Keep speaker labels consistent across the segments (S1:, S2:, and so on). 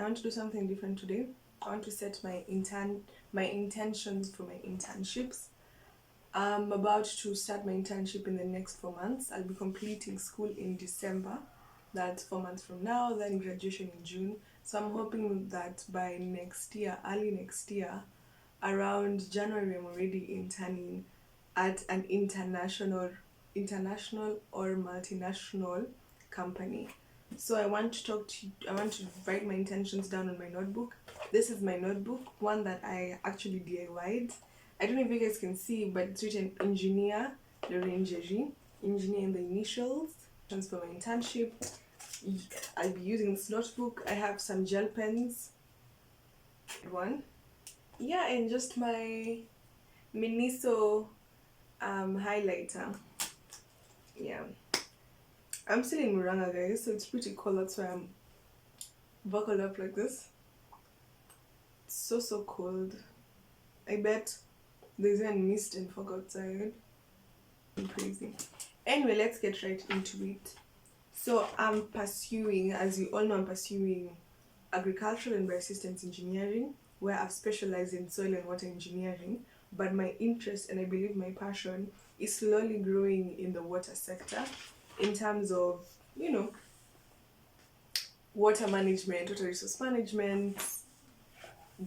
S1: want to do something different today. I want to set my intentions for my internships. I'm about to start my internship in the next 4 months. I'll be completing school in December. That's 4 months from now, then graduation in June. So I'm hoping that by next year, early next year, around January, I'm already interning at an international or multinational company. So I want to I want to write my intentions down on my notebook. This is my notebook, one that I actually DIY'd. I don't know if you guys can see, but it's written engineer, Lorengerie, engineer in the initials. For my internship, I'll be using this notebook. I have some gel pens. One. Yeah, and just my Miniso highlighter. Yeah. I'm still in Muranga, guys, so it's pretty cold. That's why I'm buckled up like this. It's so cold. I bet there's even mist and fog outside. I'm crazy. Anyway, let's get right into it. So I'm pursuing, as you all know, I'm pursuing agricultural and biosystems engineering, where I've specialized in soil and water engineering. But my interest, and I believe my passion, is slowly growing in the water sector in terms of, you know, water management, water resource management,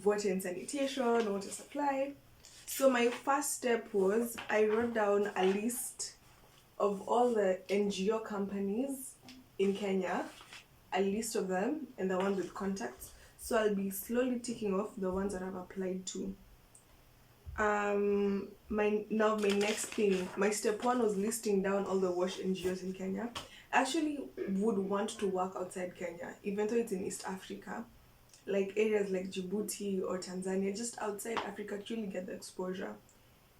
S1: water and sanitation, water supply. So my first step was I wrote down a list of all the NGO companies in Kenya, a list of them, and the ones with contacts. So I'll be slowly ticking off the ones that I've applied to. My next thing, my step one was listing down all the WASH NGOs in Kenya. I actually would want to work outside Kenya, even though it's in East Africa, like areas like Djibouti or Tanzania, just outside Africa to really get the exposure.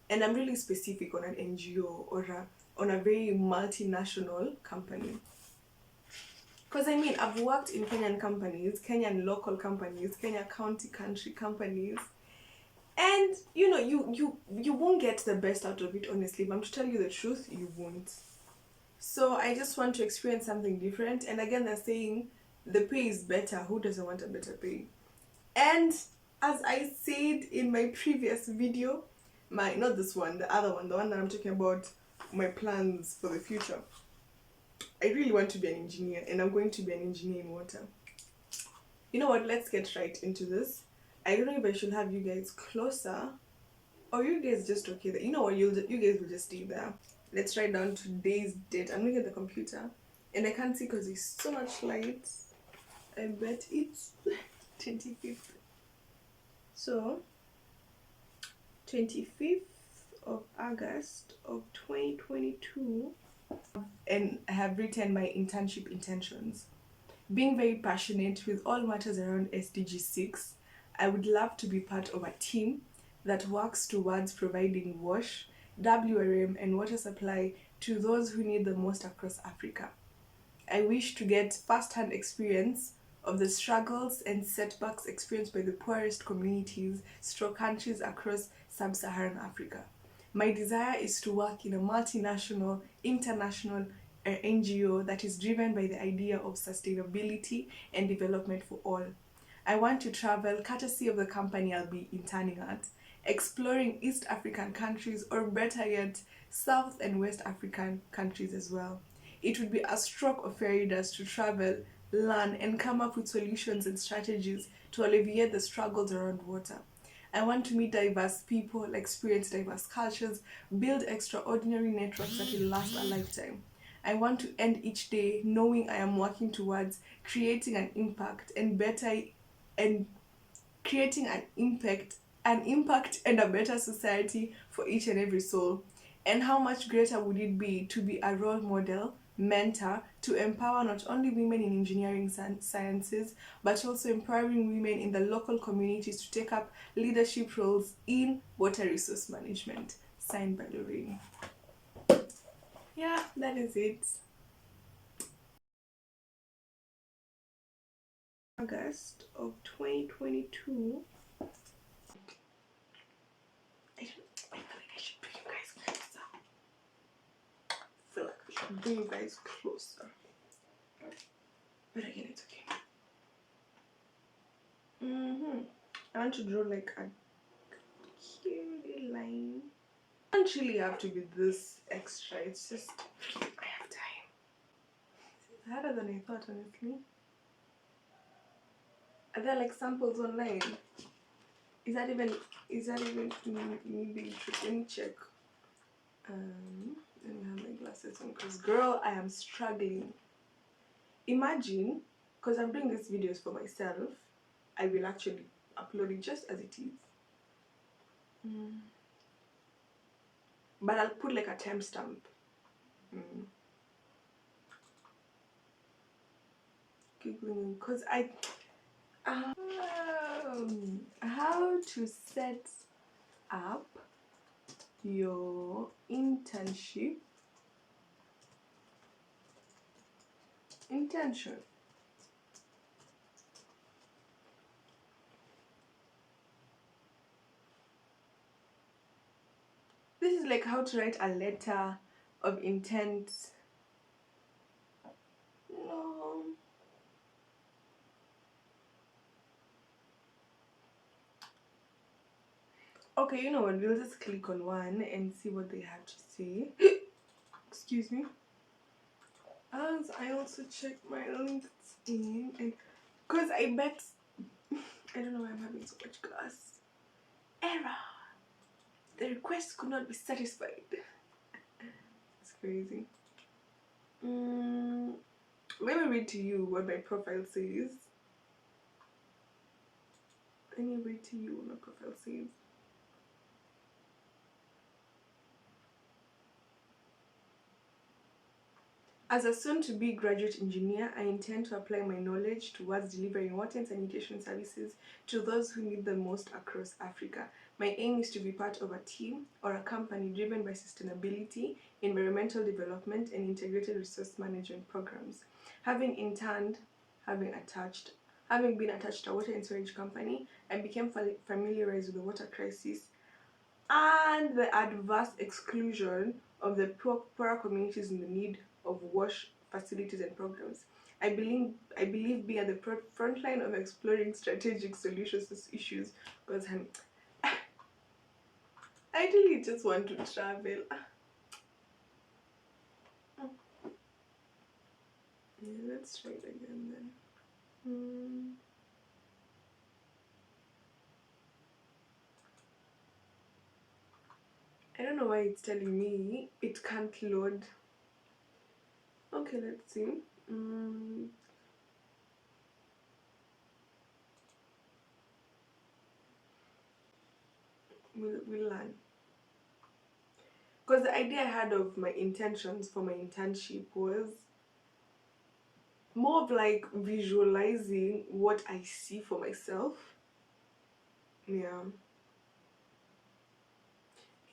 S1: And I'm really specific on an NGO or on a very multinational company. Because I mean, I've worked in Kenyan companies, Kenyan local companies, Kenya county country companies, and you know, you won't get the best out of it, honestly. But to tell you the truth, you won't. So I just want to experience something different. And again, they're saying the pay is better. Who doesn't want a better pay? And as I said in my previous video, not this one, the other one, the one that I'm talking about, my plans for the future, I really want to be an engineer, and I'm going to be an engineer in water. You know what, let's get right into this. I don't know if I should have you guys closer, or you guys just okay there. You know what, you guys will just stay there. Let's write down today's date. I'm looking at the computer and I can't see because there's so much light. I bet it's 25th. So 25th of August of 2022, and I have written my internship intentions. Being very passionate with all matters around SDG 6, I would love to be part of a team that works towards providing WASH, WRM, and water supply to those who need the most across Africa. I wish to get first-hand experience of the struggles and setbacks experienced by the poorest communities stroke countries across sub-Saharan Africa. My desire is to work in a multinational, international NGO that is driven by the idea of sustainability and development for all. I want to travel, courtesy of the company I'll be interning at, exploring East African countries, or better yet, South and West African countries as well. It would be a stroke of fairy dust to travel, learn, and come up with solutions and strategies to alleviate the struggles around water. I want to meet diverse people, experience diverse cultures, build extraordinary networks that will last a lifetime. I want to end each day knowing I am working towards creating an impact and creating an impact and a better society for each and every soul. And how much greater would it be to be a role model, mentor, to empower not only women in engineering sciences, but also empowering women in the local communities to take up leadership roles in water resource management. Signed by Lorraine. Yeah, that is it. August of 2022. I feel like I should bring you guys closer. I feel like I should bring you guys closer. But again, it's okay. I want to draw like a cute line. It don't really have to be this extra. It's just I have time. It's harder than I thought, honestly. Are there like samples online? Is that even me being tricked? Let me check. Let me have my glasses on because girl, I am struggling. Imagine, because I'm doing these videos for myself, I will actually upload it just as it is. But I'll put like a timestamp. Keep going because how to set up your internship intention. This is like how to write a letter of intent. No. Okay, you know what? We'll just click on one and see what they have to say. Excuse me. As I also check my LinkedIn, and because I bet I don't know why I'm having so much gas. Error. The request could not be satisfied. It's crazy. Let me read to you what my profile says. Let me read to you what my profile says. As a soon-to-be graduate engineer, I intend to apply my knowledge towards delivering water and sanitation services to those who need them most across Africa. My aim is to be part of a team or a company driven by sustainability, environmental development, and integrated resource management programs. Having been attached to a water and storage company, I became familiarized with the water crisis and the adverse exclusion of the poorer communities in the need of wash facilities and programs. I believe being at the front line of exploring strategic solutions to issues because I really just want to travel. Yeah, let's try it again then. I don't know why it's telling me it can't load. Okay, let's see. We'll learn. Because the idea I had of my intentions for my internship was more of like visualizing what I see for myself. Yeah.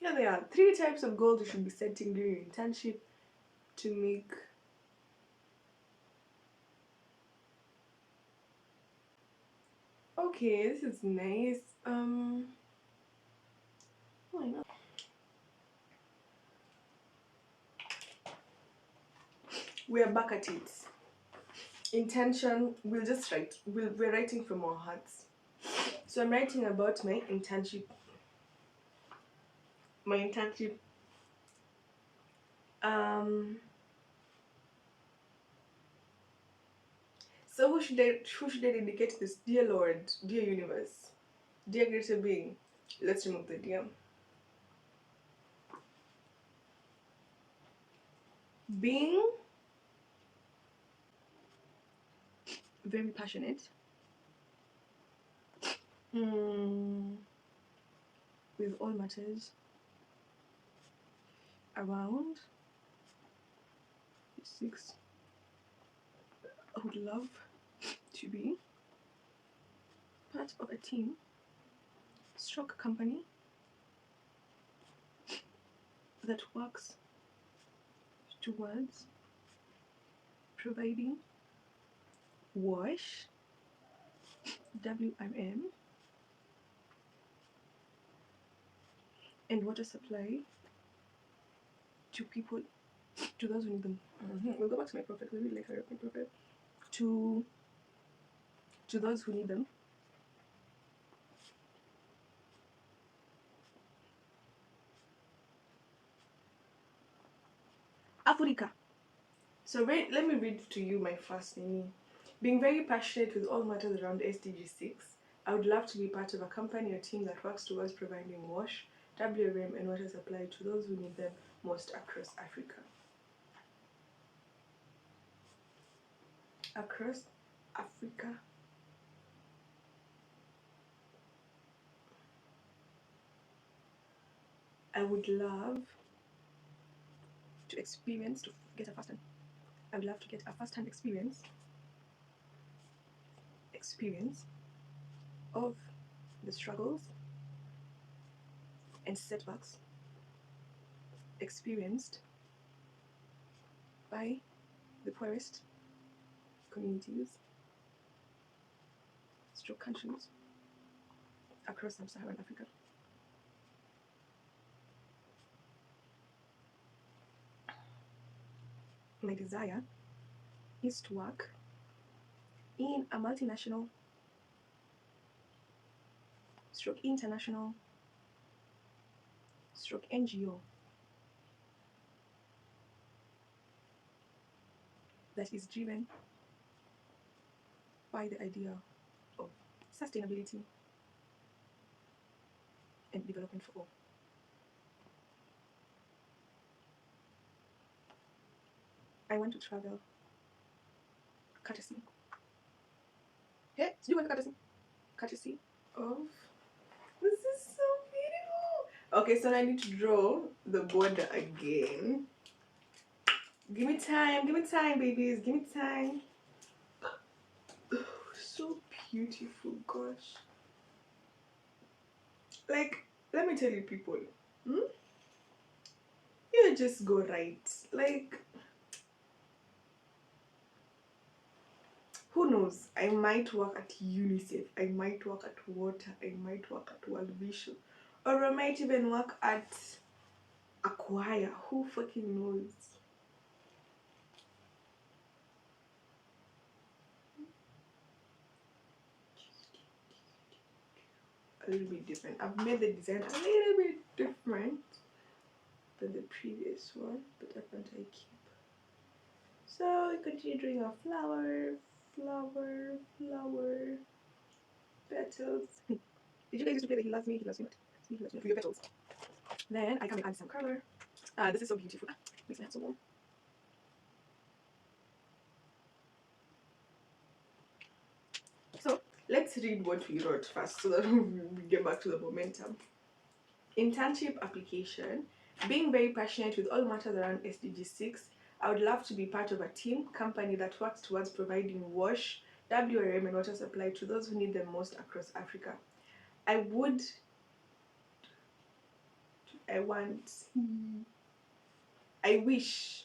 S1: Here they are. 3 types of goals you should be setting during your internship to make. Okay, this is nice. Why not? We are back at it. Intention. We'll just write. We're writing from our hearts. So I'm writing about my internship. My internship. So who should I dedicate this? Dear Lord, dear universe, dear greater being. Let's remove the dear. Being very passionate with all matters around 6. I would love to be part of a team, stroke company that works towards providing wash, WRM, and water supply to people, to those who need them. We'll go back to my profile. We really like my profile. To those who need them, Africa. So let me read to you my first name. Being very passionate with all matters around SDG 6, I would love to be part of a company or team that works towards providing wash, WRM, and water supply to those who need them most across Africa. Across Africa. I would love to experience, to get a first-hand, I would love to get a first-hand experience of the struggles and setbacks experienced by the poorest communities, stroke countries across sub-Saharan Africa. My desire is to work in a multinational, stroke international, stroke NGO that is driven by the idea of sustainability and development for all. I want to travel courtesy. Hey, do you want courtesy? Courtesy of. This is so beautiful. Okay, so I need to draw the border again. Give me time, babies. Give me time. So beautiful, gosh. Like, let me tell you, people. You just go right. Like, who knows? I might work at UNICEF. I might work at Water. I might work at World Vision. Or I might even work at a choir. Who fucking knows? A little bit different. I've made the design a little bit different than the previous one, but that one I keep. So I continue doing a flower, petals. Did you guys used to play the He Loves Me, He Loves Me Not? He Loves Me for your petals. Then I come and add some color. This is so beautiful. Makes my hand so warm. So let's read what we wrote first so that we get back to the momentum. Internship application. Being very passionate with all matters around SDG 6, I would love to be part of a team company that works towards providing wash, WRM, and water supply to those who need them most across Africa. I wish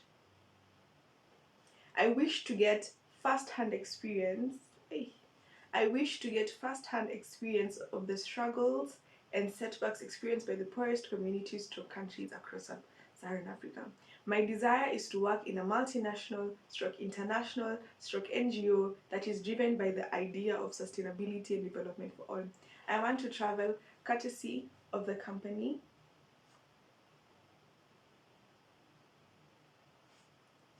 S1: to get first-hand experience. I wish to get first-hand experience of the struggles and setbacks experienced by the poorest communities to countries across Sub-Saharan Africa. My desire is to work in a multinational, international, NGO that is driven by the idea of sustainability and development for all. I want to travel courtesy of the company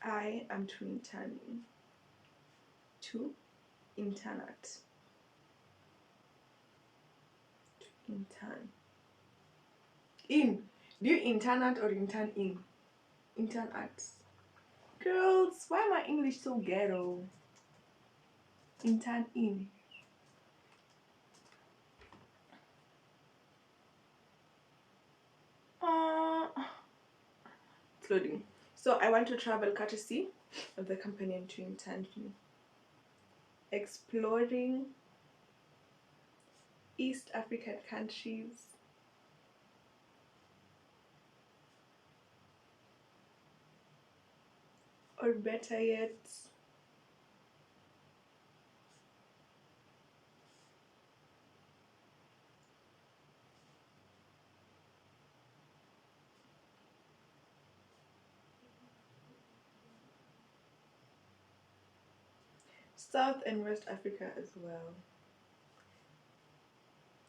S1: I am to intern at. Intern. In. Do you intern at or intern in? Intern at. Girls, why am I English so ghetto? Intern in. It's loading. So I want to travel courtesy of the company I'm to intern in. Exploring East African countries. Or better yet, South and West Africa as well.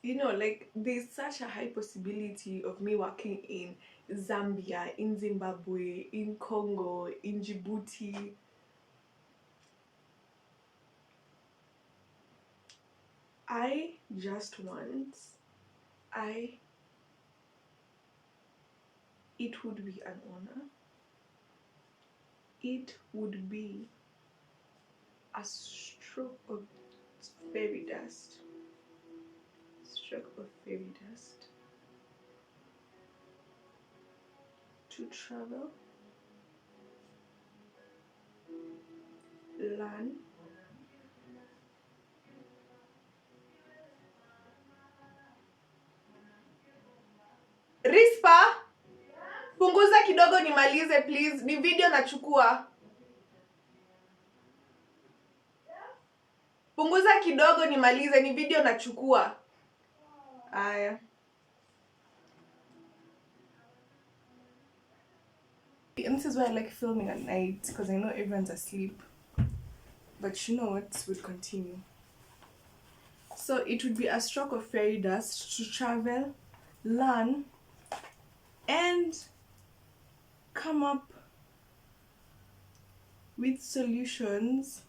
S1: like there's such a high possibility of me working in Zambia, in Zimbabwe, in Congo, in Djibouti. I just want, I, it would be an honor. It would be a stroke of fairy dust. Stroke of fairy dust. To travel, learn, Rispa, punguza kidogo nimalize please. Ni video nachukua. Punguza kidogo nimalize, ni video nachukua. Aya. And this is why I like filming at night, because I know everyone's asleep. But you know what? We'll continue. So it would be a stroke of fairy dust to travel, learn, and come up with solutions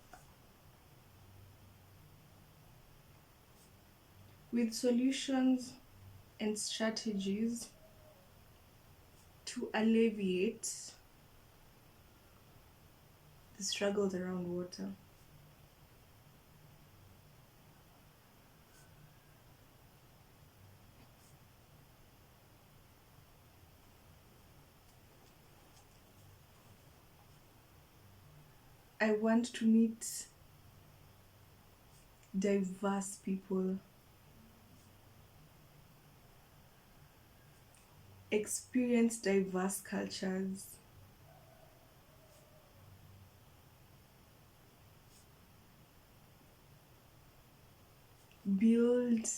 S1: and strategies to alleviate the struggles around water. I want to meet diverse people, experience diverse cultures, build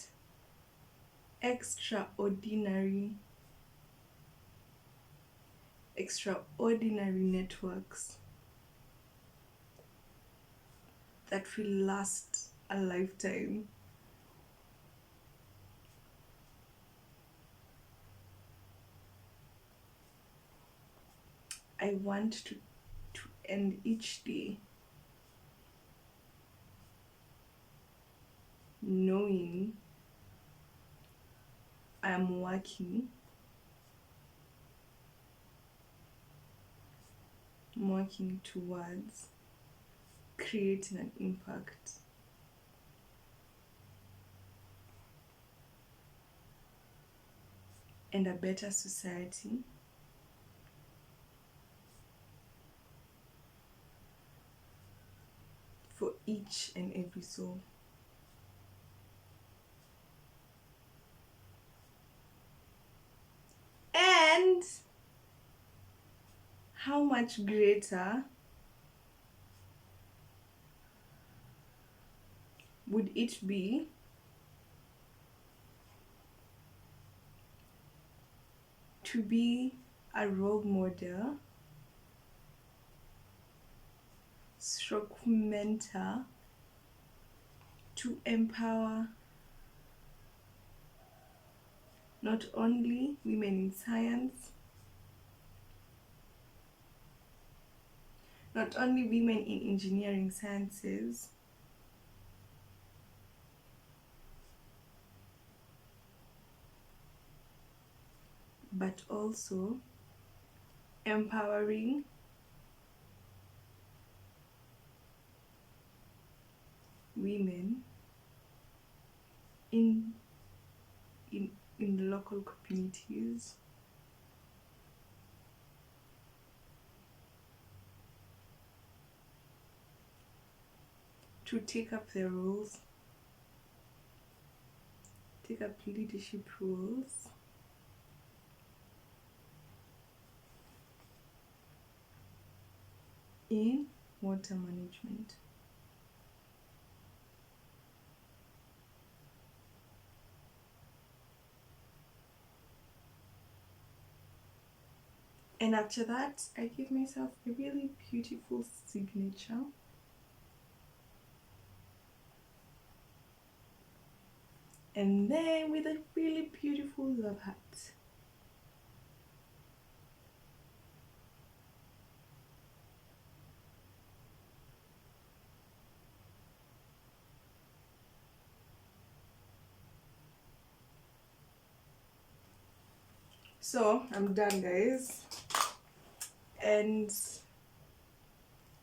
S1: extraordinary networks that will last a lifetime. I want to end each day knowing I am working towards creating an impact and a better society for each and every soul. And how much greater would it be to be a role model, stroke mentor, to empower not only women in science, not only women in engineering sciences, but also empowering women in the local communities, to take up their roles, take up leadership roles in water management. And after that, I give myself a really beautiful signature. and then with a really beautiful love heart. So I'm done, guys, and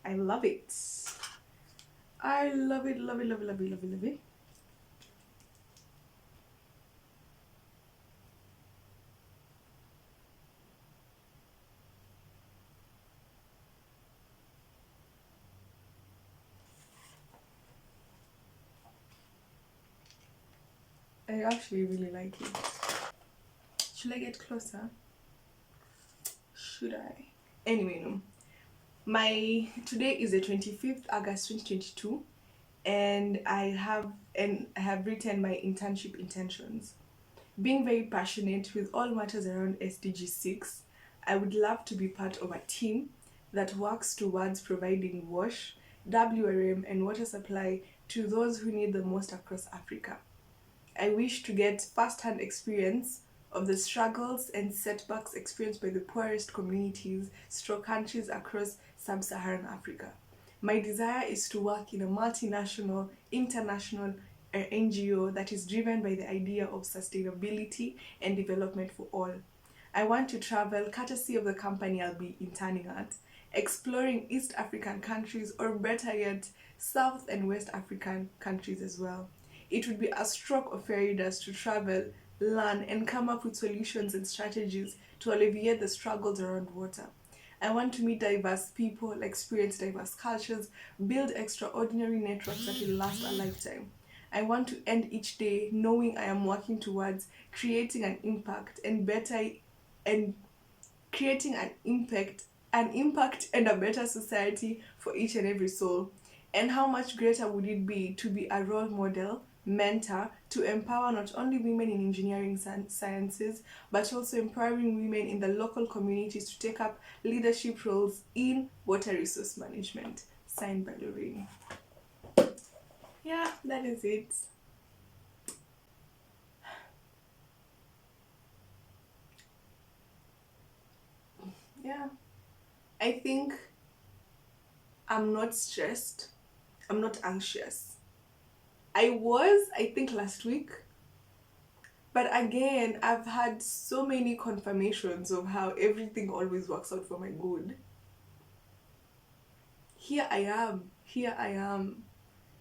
S1: I love it. I love it, love it, love it, love it, love it, love it. I actually really like it. Should I get closer? Should I? Anyway, no. My today is the 25th August 2022, and I have written my internship intentions. Being very passionate with all matters around SDG 6, I would love to be part of a team that works towards providing wash, WRM, and water supply to those who need the most across Africa. I wish to get first-hand experience of the struggles and setbacks experienced by the poorest communities stroke countries across sub-Saharan Africa. My desire is to work in a multinational, international NGO that is driven by the idea of sustainability and development for all. I want to travel, courtesy of the company I'll be interning at, exploring East African countries, or better yet, South and West African countries as well. It would be a stroke of fairy dust to travel, learn, and come up with solutions and strategies to alleviate the struggles around water. I want to meet diverse people, experience diverse cultures, build extraordinary networks that will last a lifetime. I want to end each day knowing I am working towards creating an impact and better and creating an impact and a better society for each and every soul. And how much greater would it be to be a role model, mentor, to empower not only women in engineering sciences, but also empowering women in the local communities to take up leadership roles in water resource management. Signed by Lorraine. Yeah, that is it. Yeah. I think I'm not stressed. I'm not anxious. I think, last week, but again, I've had so many confirmations of how everything always works out for my good. Here I am. Here I am.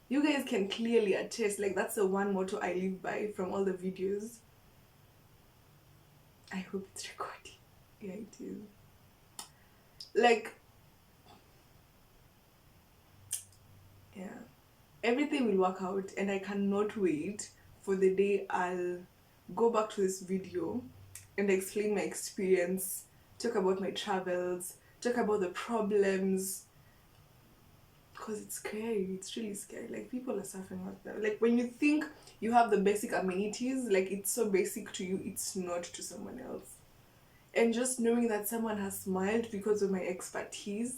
S1: You guys can clearly attest, like, that's the one motto I live by from all the videos. I hope it's recording. Yeah, it is. Like, yeah. Everything will work out, and I cannot wait for the day I'll go back to this video and explain my experience, talk about my travels, talk about the problems, because it's scary. It's really scary. Like, people are suffering out there. Like, when you think you have the basic amenities, like, it's so basic to you, it's not to someone else. And just knowing that someone has smiled because of my expertise,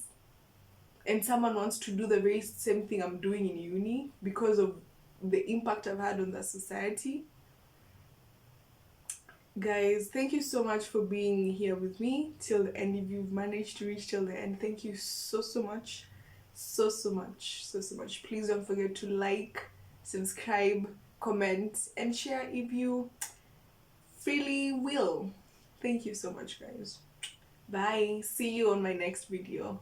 S1: and someone wants to do the very same thing I'm doing in uni because of the impact I've had on the society. Guys, thank you so much for being here with me till the end. If you've managed to reach till the end, thank you so much. So much. Please don't forget to like, subscribe, comment, and share if you freely will. Thank you so much, guys. Bye. See you on my next video.